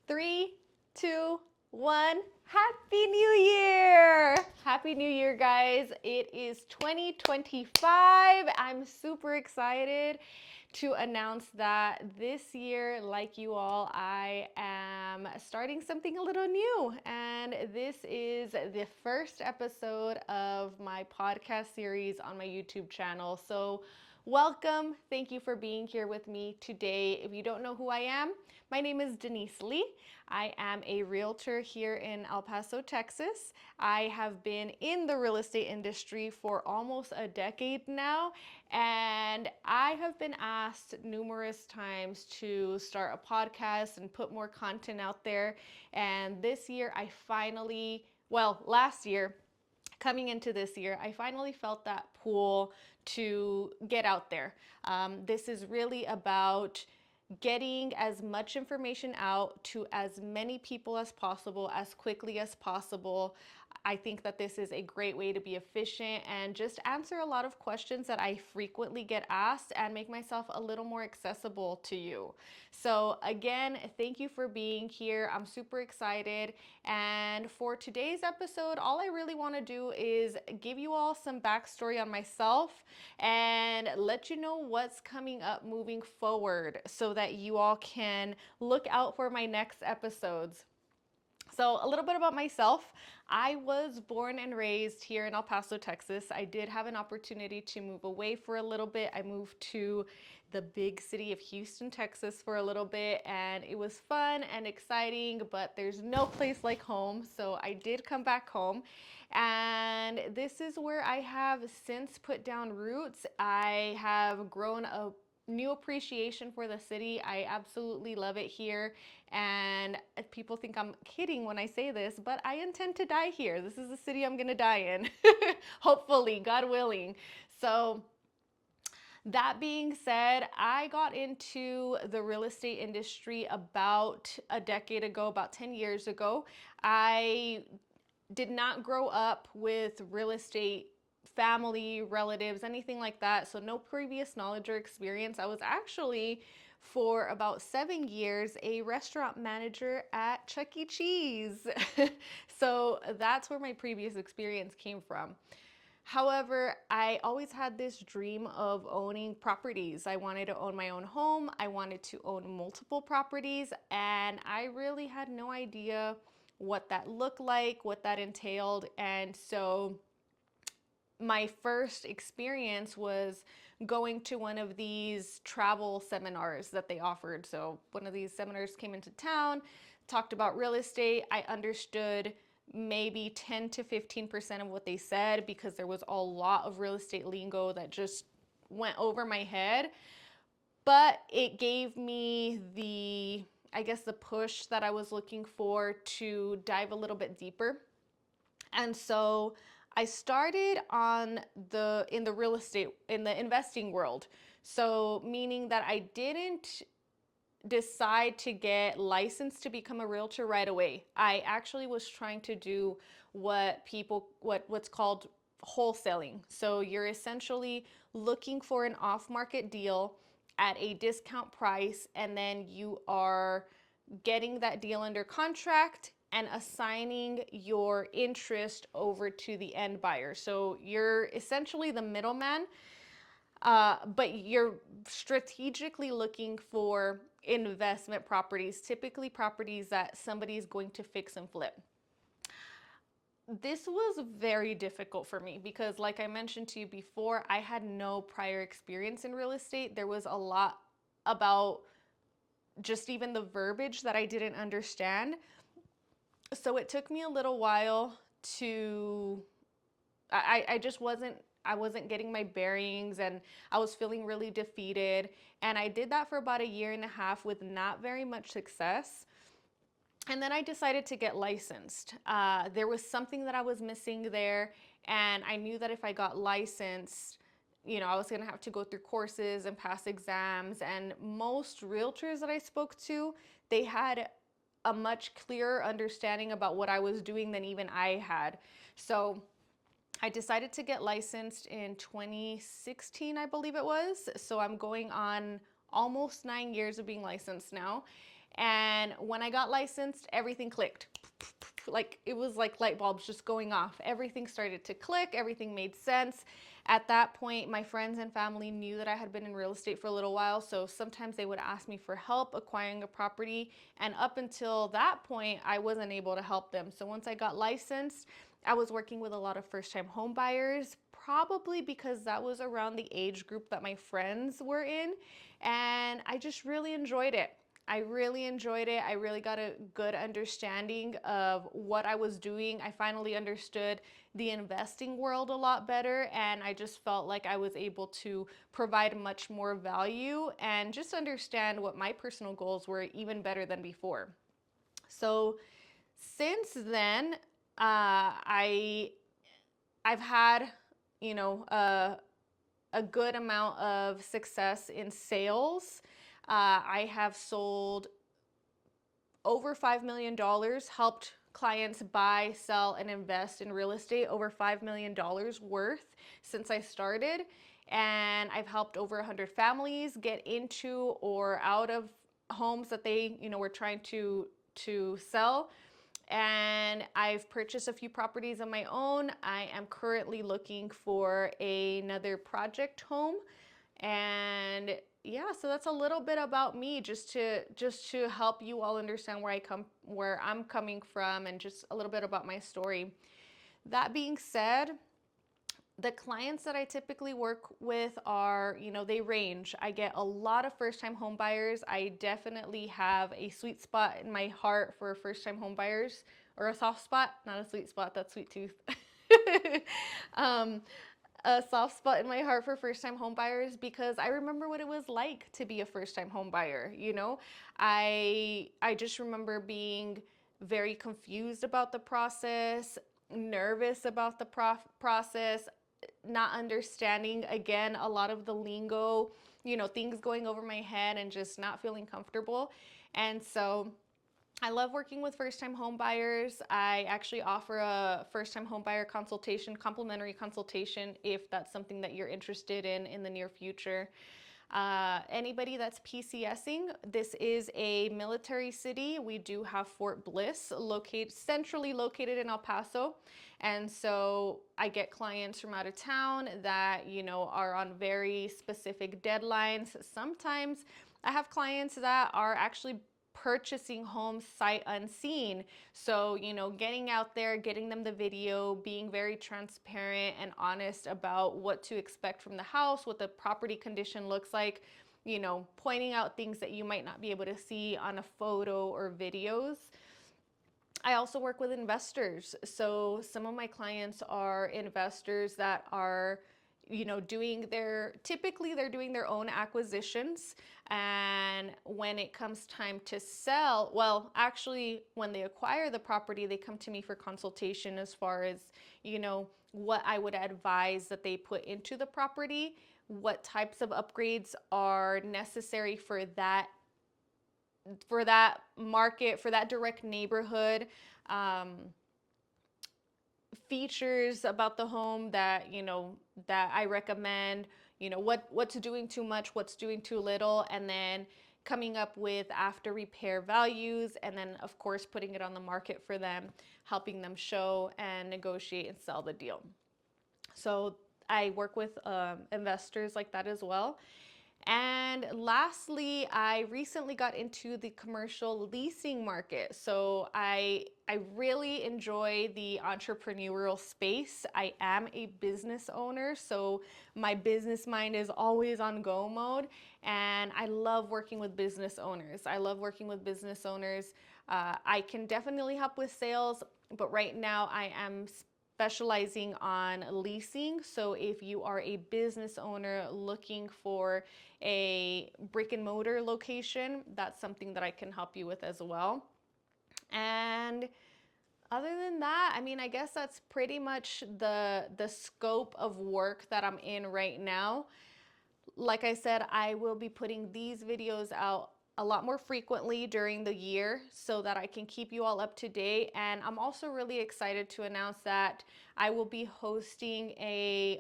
Three, two, one. Happy New Year! Happy New Year, guys. It is 2025. I'm super excited to announce that this year, like you all, I am starting something a little new. And this is the first episode of my podcast series on my YouTube channel. So, welcome. Thank you for being here with me today. If you don't know who I am, my name is Denise Lee. I am a realtor here in El Paso, Texas. I have been in the real estate industry for almost a decade now, and I have been asked numerous times to start a podcast and put more content out there. And this year, last year, coming into this year, I finally felt that pull to get out there. This is really about getting as much information out to as many people as possible, as quickly as possible. I think that this is a great way to be efficient and just answer a lot of questions that I frequently get asked and make myself a little more accessible to you. So, again, thank you for being here. I'm super excited. And for today's episode, all I really want to do is give you all some backstory on myself and let you know what's coming up moving forward so that you all can look out for my next episodes. So, a little bit about myself. I was born and raised here in El Paso, Texas. I did have an opportunity to move away for a little bit. I moved to the big city of Houston, Texas for a little bit, and it was fun and exciting, but there's no place like home. So, I did come back home, and this is where I have since put down roots. I have grown a new appreciation for the city. I absolutely love it here. And people think I'm kidding when I say this, but I intend to die here. This is the city I'm going to die in. Hopefully, God willing. So, that being said, I got into the real estate industry about a decade ago, about 10 years ago. I did not grow up with real estate family, relatives, anything like that. So, no previous knowledge or experience. I was actually, for about 7 years, a restaurant manager at Chuck E. Cheese. So, that's where my previous experience came from. However, I always had this dream of owning properties. I wanted to own my own home. I wanted to own multiple properties, and I really had no idea what that looked like, what that entailed. And so my first experience was going to one of these travel seminars that they offered. So one of these seminars came into town, talked about real estate. I understood maybe 10 to 15% of what they said because there was a lot of real estate lingo that just went over my head. But it gave me I guess, the push that I was looking for to dive a little bit deeper. And so I started in the real estate, in the investing world. So meaning that I didn't decide to get licensed to become a realtor right away. I actually was trying to do what's called wholesaling. So you're essentially looking for an off-market deal at a discount price, and then you are getting that deal under contract and assigning your interest over to the end buyer. So you're essentially the middleman, but you're strategically looking for investment properties, typically properties that somebody is going to fix and flip. This was very difficult for me because, like I mentioned to you before, I had no prior experience in real estate. There was a lot about just even the verbiage that I didn't understand. So it took me a little while to, I just wasn't getting my bearings, and I was feeling really defeated. And I did that for about a year and a half with not very much success. And then I decided to get licensed. There was something that I was missing there, and I knew that if I got licensed, I was gonna have to go through courses and pass exams. And most realtors that I spoke to, they had a much clearer understanding about what I was doing than even I had. So I decided to get licensed in 2016, I believe it was. So I'm going on almost 9 years of being licensed now. And when I got licensed, everything clicked. Like it was like light bulbs just going off. Everything started to click, everything made sense. At that point, my friends and family knew that I had been in real estate for a little while, so sometimes they would ask me for help acquiring a property. And up until that point, I wasn't able to help them. So once I got licensed, I was working with a lot of first-time home buyers, probably because that was around the age group that my friends were in. And I just really enjoyed it. I really enjoyed it. I really got a good understanding of what I was doing. I finally understood the investing world a lot better, and I just felt like I was able to provide much more value and just understand what my personal goals were even better than before. So since then, I've had, you know, a good amount of success in sales. I have sold over $5 million, helped clients buy, sell, and invest in real estate, over $5 million worth since I started. And I've helped over 100 families get into or out of homes that they, were trying to sell. And I've purchased a few properties of my own. I am currently looking for another project home. And yeah, so that's a little bit about me, just to help you all understand where I'm coming from, and just a little bit about my story. That being said, the clients that I typically work with are, they range. I get a lot of first-time home buyers. I definitely have a sweet spot in my heart for first-time home buyers, or a soft spot, not a sweet spot, that's sweet tooth. um, a soft spot in my heart for first-time home buyers because I remember what it was like to be a first-time home buyer. I just remember being very confused about the process, nervous about the process, not understanding again a lot of the lingo, things going over my head and just not feeling comfortable. And so I love working with first-time home buyers. I actually offer a first-time home buyer consultation, complimentary consultation, if that's something that you're interested in the near future. Anybody that's PCSing, this is a military city. We do have Fort Bliss centrally located in El Paso. And so I get clients from out of town that, are on very specific deadlines. Sometimes I have clients that are actually purchasing homes sight unseen. So, getting out there, getting them the video, being very transparent and honest about what to expect from the house, what the property condition looks like, pointing out things that you might not be able to see on a photo or videos. I also work with investors. So some of my clients are investors that are, typically they're doing their own acquisitions. And when it comes time to sell, well, actually, when they acquire the property, they come to me for consultation as far as, what I would advise that they put into the property, what types of upgrades are necessary for that market, for that direct neighborhood, um, features about the home that, that I recommend, what's doing too much, what's doing too little, and then coming up with after repair values, and then of course putting it on the market for them, helping them show and negotiate and sell the deal. So I work with investors like that as well. And lastly, I recently got into the commercial leasing market. So I really enjoy the entrepreneurial space. I am a business owner, so my business mind is always on go mode, and I love working with business owners. I love working with business owners. I can definitely help with sales, but right now I am specializing on leasing. So if you are a business owner looking for a brick and mortar location, that's something that I can help you with as well. And other than that, I mean, I guess that's pretty much the scope of work that I'm in right now. Like I said, I will be putting these videos out a lot more frequently during the year so that I can keep you all up to date. And I'm also really excited to announce that I will be hosting a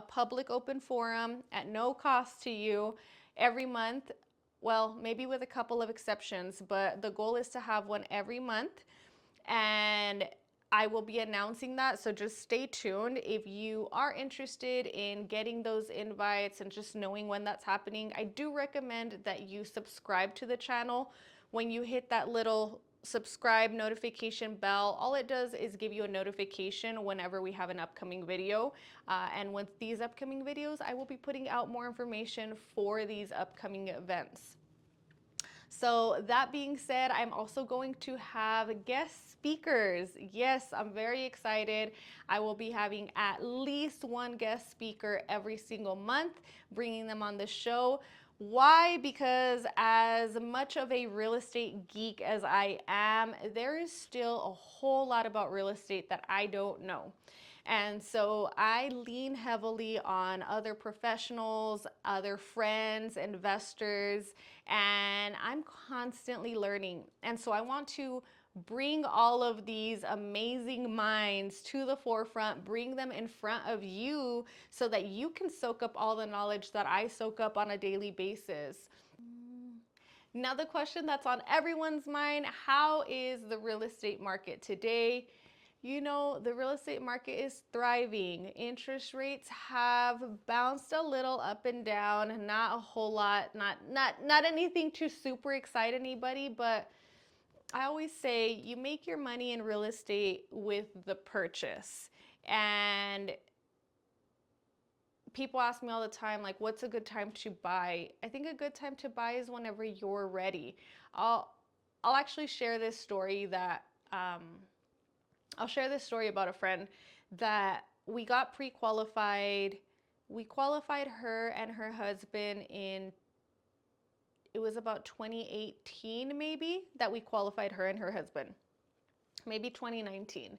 public open forum at no cost to you every month Well, maybe with a couple of exceptions, but the goal is to have one every month. And I will be announcing that, so just stay tuned. If you are interested in getting those invites and just knowing when that's happening, I do recommend that you subscribe to the channel. When you hit that little subscribe notification bell, all it does is give you a notification whenever we have an upcoming video. And with these upcoming videos, I will be putting out more information for these upcoming events. So that being said, I'm also going to have guest speakers. Yes, I'm very excited. I will be having at least one guest speaker every single month, bringing them on the show. Why? Because as much of a real estate geek as I am, there is still a whole lot about real estate that I don't know. And so I lean heavily on other professionals, other friends, investors, and I'm constantly learning. And so I want to bring all of these amazing minds to the forefront, bring them in front of you so that you can soak up all the knowledge that I soak up on a daily basis. Now, the question that's on everyone's mind, how is the real estate market today? You know, the real estate market is thriving. Interest rates have bounced a little up and down, not a whole lot, not anything to super excite anybody, but I always say you make your money in real estate with the purchase. And people ask me all the time, like, what's a good time to buy? I think a good time to buy is whenever you're ready. I'll actually share this story that I'll share this story about a friend that we got pre-qualified. We qualified her and her husband in, it was about 2018 maybe that we qualified her and her husband. Maybe 2019.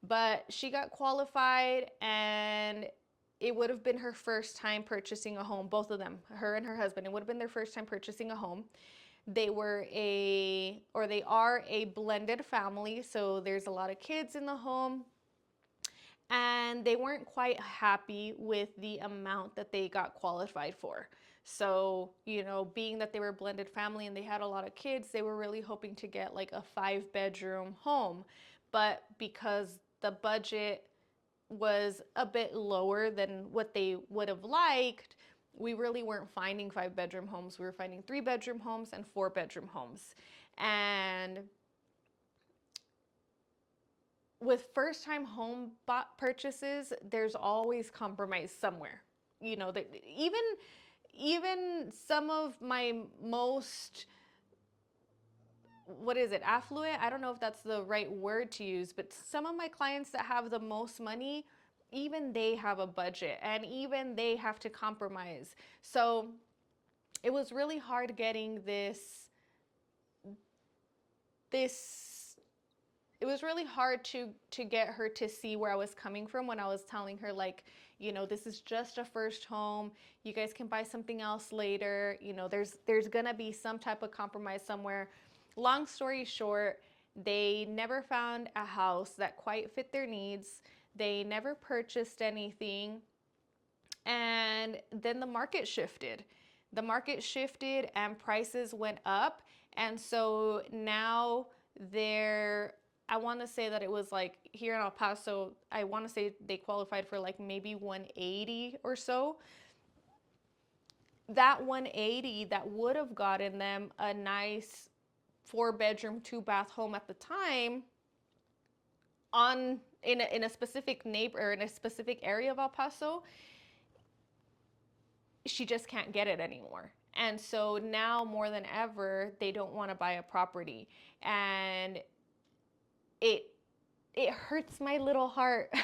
But she got qualified and it would have been her first time purchasing a home, both of them, her and her husband. It would have been their first time purchasing a home. They are a blended family, so there's a lot of kids in the home. And they weren't quite happy with the amount that they got qualified for. So, you know, being that they were a blended family and they had a lot of kids, they were really hoping to get like a 5-bedroom home. But because the budget was a bit lower than what they would have liked, we really weren't finding 5-bedroom homes. We were finding 3-bedroom homes and 4-bedroom homes. And with first-time home purchases, there's always compromise somewhere. You know, that even some of my most, what is it, affluent? I don't know if that's the right word to use, but some of my clients that have the most money, even they have a budget and even they have to compromise. So it was really hard getting it was really hard to get her to see where I was coming from when I was telling her, like, you know, this is just a first home. You guys can buy something else later. You know, there's gonna be some type of compromise somewhere. Long story short, they never found a house that quite fit their needs. They never purchased anything. And then the market shifted. The market shifted and prices went up. And so now I want to say that it was like here in El Paso, I want to say they qualified for like maybe 180 or so. That 180 that would have gotten them a nice 4-bedroom, 2-bath home at the time in a specific neighbor or in a specific area of El Paso, she just can't get it anymore. And so now more than ever, they don't want to buy a property. And it hurts my little heart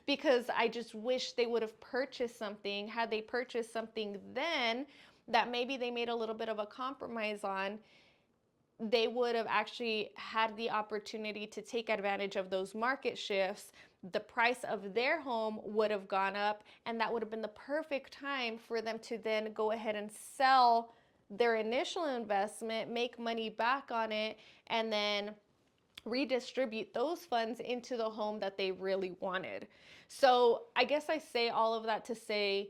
because I just wish they would have purchased something. Had they purchased something then that maybe they made a little bit of a compromise on, they would have actually had the opportunity to take advantage of those market shifts. The price of their home would have gone up, and that would have been the perfect time for them to then go ahead and sell their initial investment, make money back on it, and then redistribute those funds into the home that they really wanted. So I guess I say all of that to say,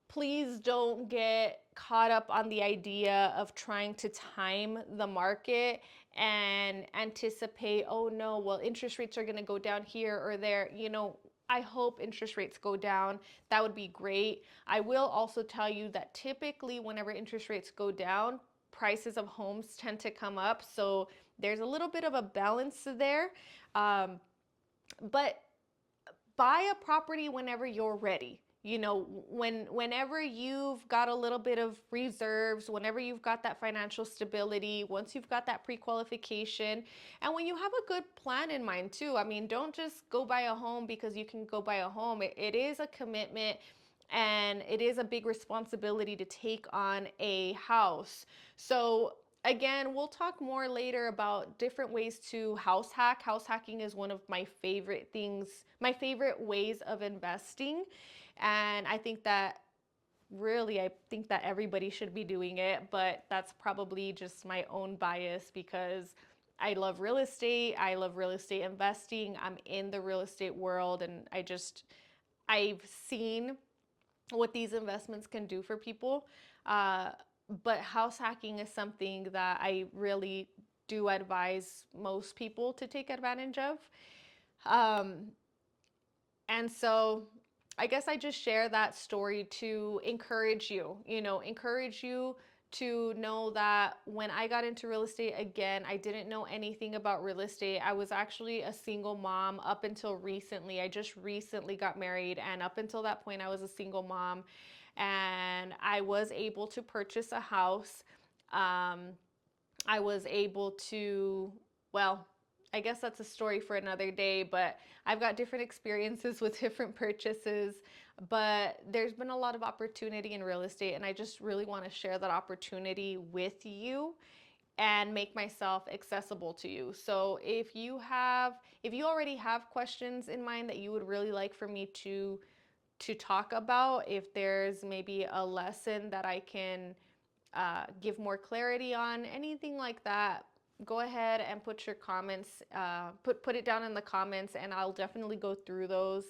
please don't get caught up on the idea of trying to time the market and anticipate, oh no, well, interest rates are going to go down here or there. I hope interest rates go down. That would be great. I will also tell you that typically, whenever interest rates go down, prices of homes tend to come up. So there's a little bit of a balance there. Um, but buy a property whenever you're ready. Whenever you've got a little bit of reserves, whenever you've got that financial stability, once you've got that pre-qualification, and when you have a good plan in mind too. I mean, don't just go buy a home because you can go buy a home. It is a commitment, and it is a big responsibility to take on a house. So again, we'll talk more later about different ways to house hack. House hacking is one of my favorite things, my favorite ways of investing. And I think that everybody should be doing it, but that's probably just my own bias because I love real estate. I love real estate investing. I'm in the real estate world, and I've seen what these investments can do for people. Uh, but house hacking is something that I really do advise most people to take advantage of. Um, and so I guess I just share that story to encourage you to know that when I got into real estate again, I didn't know anything about real estate. I was actually a single mom up until recently. I just recently got married, and up until that point, I was a single mom, and I was able to purchase a house. Um, I was able to, well, I guess that's a story for another day, but I've got different experiences with different purchases. But there's been a lot of opportunity in real estate, and I just really want to share that opportunity with you and make myself accessible to you. So if you already have questions in mind that you would really like for me to talk about, if there's maybe a lesson that I can give more clarity on, anything like that, go ahead and put your comments, put it down in the comments, and I'll definitely go through those.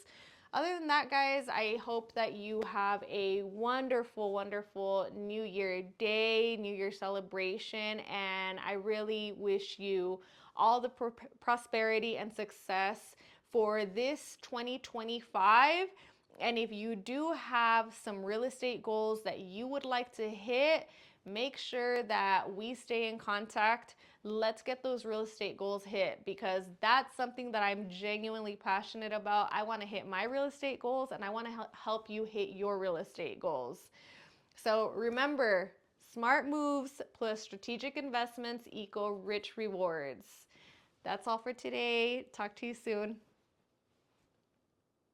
Other than that, guys, I hope that you have a wonderful, wonderful New Year day, New Year celebration, and I really wish you all the prosperity and success for this 2025. And if you do have some real estate goals that you would like to hit, make sure that we stay in contact. Let's get those real estate goals hit, because that's something that I'm genuinely passionate about. I want to hit my real estate goals, and I want to help you hit your real estate goals. So remember, smart moves plus strategic investments equal rich rewards. That's all for today. Talk to you soon.